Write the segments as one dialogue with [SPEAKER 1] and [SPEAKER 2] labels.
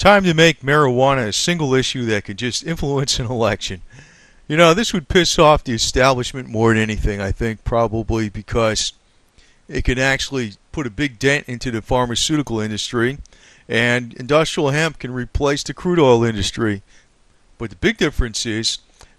[SPEAKER 1] Time to make marijuana a single issue that could just influence an election. You know, this would piss off the establishment more than anything, I think, probably because it can actually put a big dent into the pharmaceutical industry, and industrial hemp can replace the crude oil industry. But the big difference is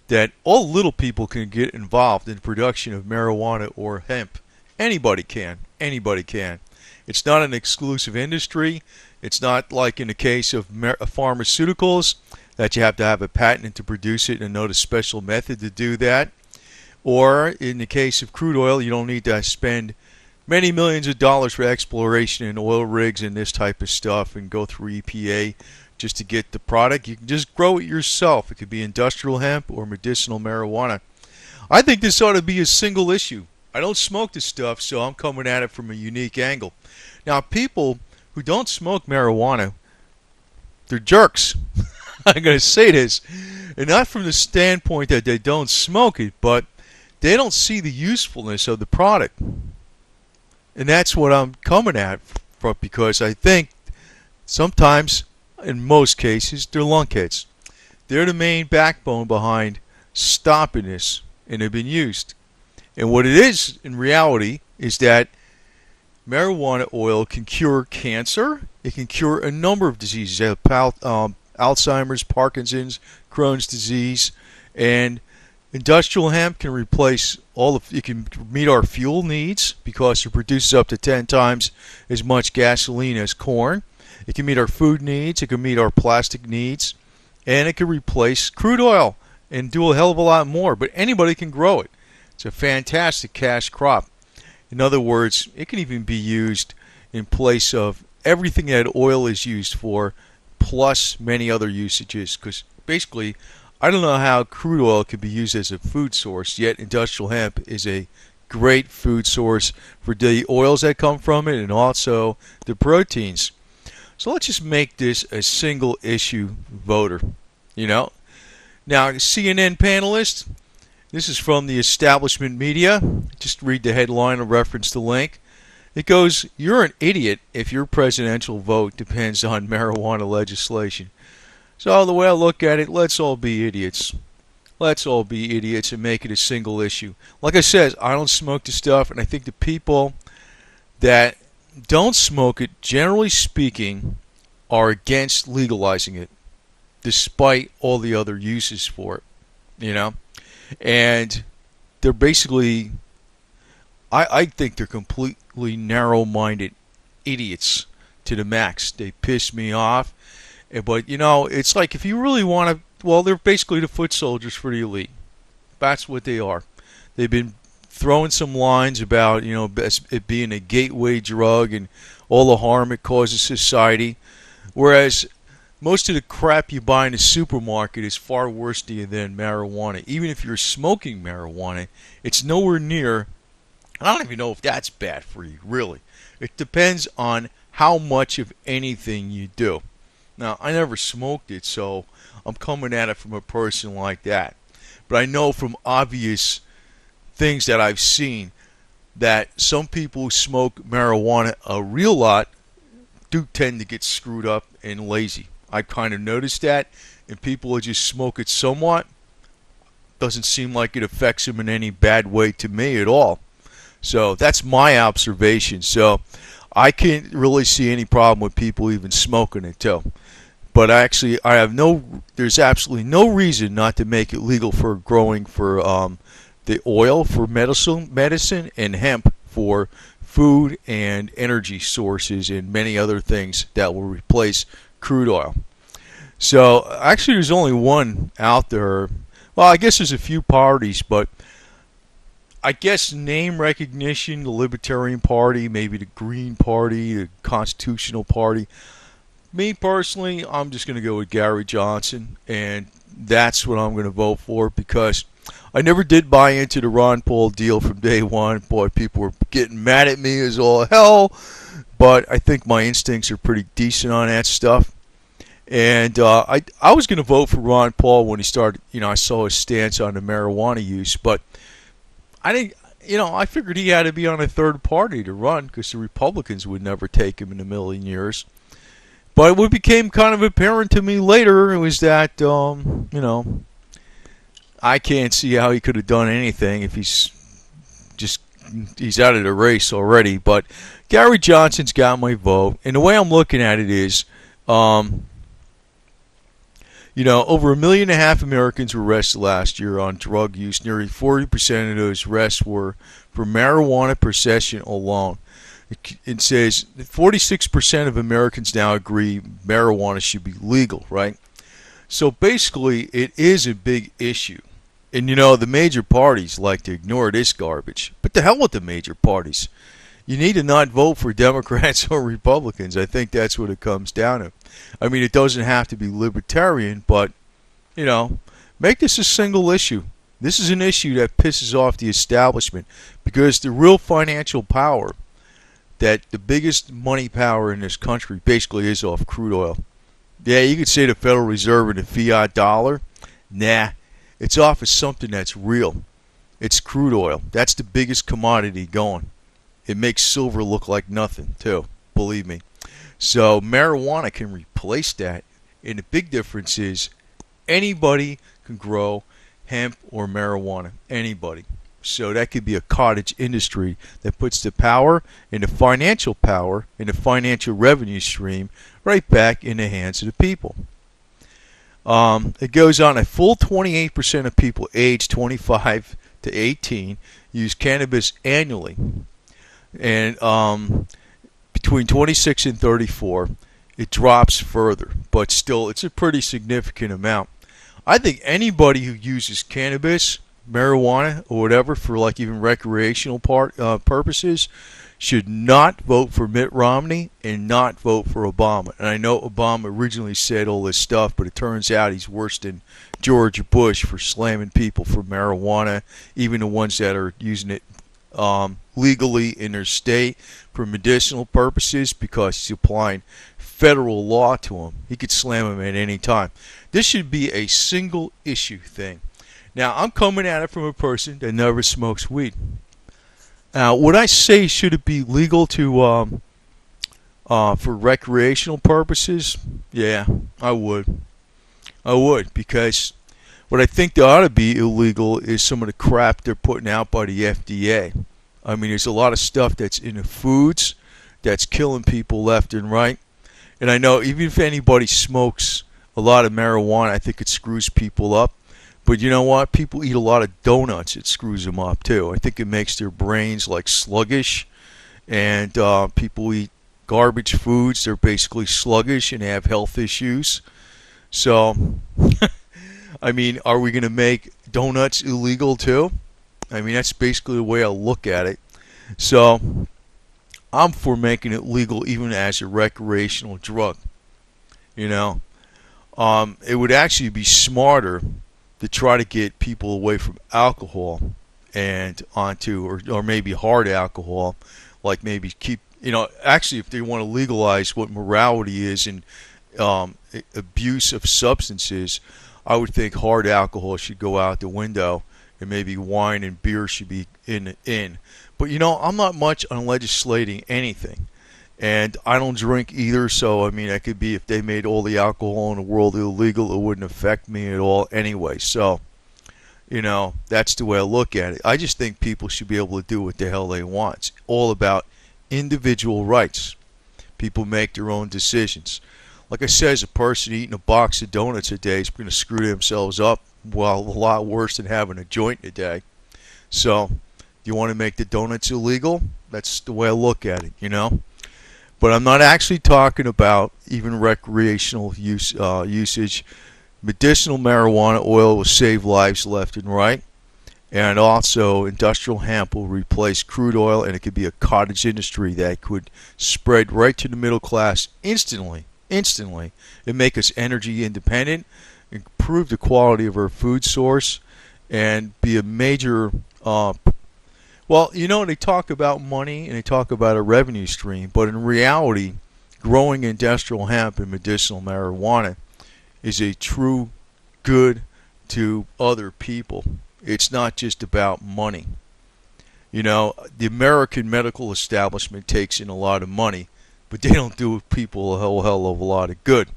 [SPEAKER 1] that all little people can get involved in the production of marijuana or hemp. Anybody can. Anybody can. It's not an exclusive industry. It's not like in the case of pharmaceuticals that you have to have a patent to produce it and know the special method to do that. Or in the case of crude oil, you don't need to spend many millions of dollars for exploration in oil rigs and this type of stuff and go through EPA just to get the product. You can just grow it yourself. It could be industrial hemp or medicinal marijuana. I think this ought to be a single issue. I don't smoke this stuff, so I'm coming at it from a unique angle. Now, people who don't smoke marijuana, they're jerks. I'm going to say this, and not from the standpoint that they don't smoke it, but they don't see the usefulness of the product. And that's what I'm coming at from, because I think sometimes, in most cases, they're lunkheads. They're the main backbone behind stopping this, and they've been used. And what it is in reality is that marijuana oil can cure cancer. It can cure a number of diseases, Alzheimer's, Parkinson's, Crohn's disease, and industrial hemp can replace all of. It can meet our fuel needs because it produces up to 10 times as much gasoline as corn. It can meet our food needs. It can meet our plastic needs, and it can replace crude oil and do a hell of a lot more. But anybody can grow it. It's a fantastic cash crop. In other words, it can even be used in place of everything that oil is used for, plus many other usages. Because basically, I don't know how crude oil can be used as a food source, yet industrial hemp is a great food source for the oils that come from it and also the proteins. So let's just make this a single issue voter. You know? Now, CNN panelist, this is from the establishment media. Just read the headline or reference the link. It goes, "You're an idiot if your presidential vote depends on marijuana legislation." So the way I look at it, let's all be idiots. Let's all be idiots and make it a single issue. Like I said, I don't smoke the stuff, and I think the people that don't smoke it, generally speaking, are against legalizing it, despite all the other uses for it. You know? And they're basically, I think they're completely narrow-minded idiots to the max. They piss me off. But, you know, it's like if you really want to, well, they're basically the foot soldiers for the elite. That's what they are. They've been throwing some lines about, you know, it being a gateway drug and all the harm it causes society. Whereas most of the crap you buy in the supermarket is far worse to you than marijuana. Even if you're smoking marijuana, it's nowhere near. I don't even know if that's bad for you, really. It depends on how much of anything you do. Now, I never smoked it, so I'm coming at it from a person like that. But I know from obvious things that I've seen that some people who smoke marijuana a real lot do tend to get screwed up and lazy. I kind of noticed that, and people who just smoke it somewhat, doesn't seem like it affects them in any bad way to me at all. So that's my observation. So I can't really see any problem with people even smoking it too. But actually, there's absolutely no reason not to make it legal for growing for the oil for medicine and hemp for food and energy sources and many other things that will replace crude oil. So actually there's only one out there. Well, I guess there's a few parties, but I guess name recognition, the Libertarian Party, maybe the Green Party, the Constitutional Party. Me personally, I'm just going to go with Gary Johnson, and that's what I'm going to vote for because I never did buy into the Ron Paul deal from day one. Boy, people were getting mad at me as all hell, but I think my instincts are pretty decent on that stuff. And I was going to vote for Ron Paul when he started, you know, I saw his stance on the marijuana use, but I didn't, you know, I figured he had to be on a third party to run because the Republicans would never take him in a million years. But what became kind of apparent to me later was that, I can't see how he could have done anything if just he's out of the race already. But Gary Johnson's got my vote, and the way I'm looking at it is, over 1.5 million Americans were arrested last year on drug use. Nearly 40% of those arrests were for marijuana possession alone. It says 46% of Americans now agree marijuana should be legal, right? So basically, it is a big issue. And the major parties like to ignore this garbage. But the hell with the major parties. You need to not vote for Democrats or Republicans. I think that's what it comes down to. I mean, it doesn't have to be libertarian, but, make this a single issue. This is an issue that pisses off the establishment because the real financial power, that the biggest money power in this country basically is off crude oil. Yeah, you could say the Federal Reserve and the fiat dollar. Nah, it's off of something that's real. It's crude oil. That's the biggest commodity going. It makes silver look like nothing, too. Believe me. So marijuana can replace that. And the big difference is anybody can grow hemp or marijuana. Anybody. So that could be a cottage industry that puts the power and the financial revenue stream right back in the hands of the people. It goes on. A full 28% of people aged 25 to 18 use cannabis annually. And between 26 and 34, it drops further. But still, it's a pretty significant amount. I think anybody who uses cannabis, marijuana, or whatever for like even recreational purposes should not vote for Mitt Romney and not vote for Obama. And I know Obama originally said all this stuff, but it turns out he's worse than George Bush for slamming people for marijuana, even the ones that are using it legally in their state for medicinal purposes, because he's applying federal law to them. He could slam them at any time. This should be a single issue thing. Now, I'm coming at it from a person that never smokes weed. Now, would I say should it be legal to for recreational purposes? Yeah, I would. I would, because what I think that ought to be illegal is some of the crap they're putting out by the FDA. I mean, there's a lot of stuff that's in the foods that's killing people left and right. And I know even if anybody smokes a lot of marijuana, I think it screws people up. But you know what? People eat a lot of donuts. It screws them up, too. I think it makes their brains, like, sluggish. And people eat garbage foods. They're basically sluggish and have health issues. So, I mean, are we going to make donuts illegal, too? I mean, that's basically the way I look at it. So, I'm for making it legal even as a recreational drug. It would actually be smarter to try to get people away from alcohol and onto, or maybe hard alcohol, like maybe keep, actually if they want to legalize what morality is and abuse of substances, I would think hard alcohol should go out the window and maybe wine and beer should be in. But I'm not much on legislating anything. And I don't drink either, so I mean, I could be, if they made all the alcohol in the world illegal, it wouldn't affect me at all anyway. So, that's the way I look at it. I just think people should be able to do what the hell they want. It's all about individual rights. People make their own decisions. Like I said, as a person eating a box of donuts a day is going to screw themselves up, well, a lot worse than having a joint a day. So, you want to make the donuts illegal? That's the way I look at it, But I'm not actually talking about even recreational usage. Medicinal marijuana oil will save lives left and right. And also, industrial hemp will replace crude oil, and it could be a cottage industry that could spread right to the middle class instantly, and make us energy independent, improve the quality of our food source, and be a major they talk about money and they talk about a revenue stream, but in reality, growing industrial hemp and medicinal marijuana is a true good to other people. It's not just about money. The American medical establishment takes in a lot of money, but they don't do people a hell of a lot of good,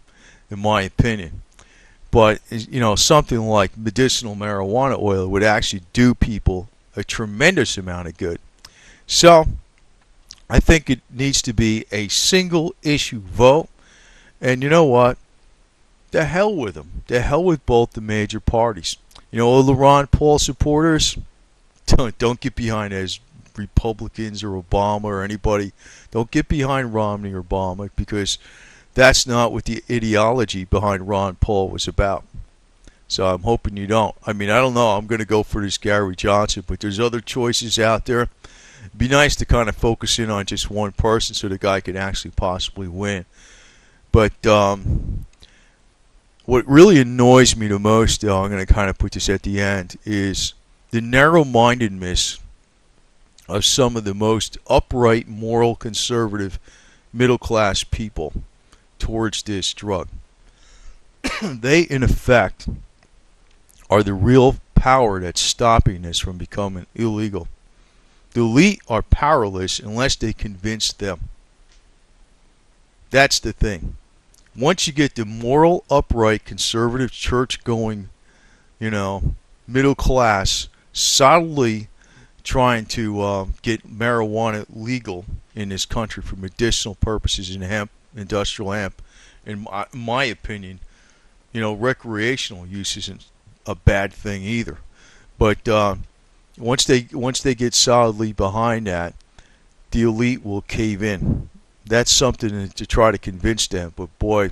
[SPEAKER 1] in my opinion. But something like medicinal marijuana oil would actually do people a tremendous amount of good. So I think it needs to be a single issue vote. And you know what? The hell with them. The hell with both the major parties. All the Ron Paul supporters, don't get behind as Republicans or Obama or anybody. Don't get behind Romney or Obama, because that's not what the ideology behind Ron Paul was about. So I'm hoping you don't. I don't know. I'm going to go for this Gary Johnson, but there's other choices out there. It'd be nice to kind of focus in on just one person so the guy could actually possibly win. But what really annoys me the most, though, I'm going to kind of put this at the end, is the narrow-mindedness of some of the most upright, moral, conservative, middle-class people towards this drug. They, in effect, are the real power that's stopping this from becoming illegal. The elite are powerless unless they convince them. That's the thing. Once you get the moral, upright, conservative, church-going, middle class solidly trying to get marijuana legal in this country for medicinal purposes in hemp, industrial hemp, in my opinion, recreational use isn't a bad thing either. But once they get solidly behind that, the elite will cave in. That's something to try to convince them. But boy,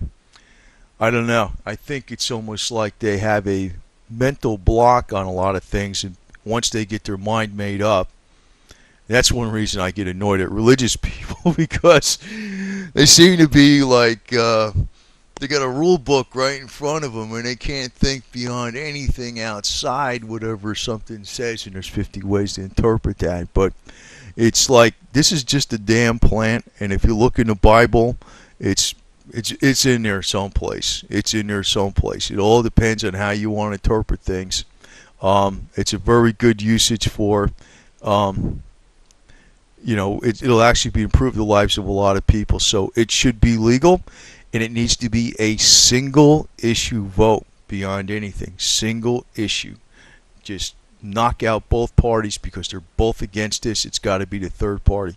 [SPEAKER 1] I don't know. I think it's almost like they have a mental block on a lot of things, and once they get their mind made up, that's one reason I get annoyed at religious people, because they seem to be like they got a rule book right in front of them, and they can't think beyond anything outside whatever something says, and there's 50 ways to interpret that. But it's like, this is just a damn plant, and if you look in the Bible, it's in there someplace. It's in there someplace. It all depends on how you want to interpret things. It's a very good usage for, it'll actually be improve the lives of a lot of people. So it should be legal, and it needs to be a single issue vote beyond anything. Single issue. Just knock out both parties, because they're both against this. It's got to be the third party.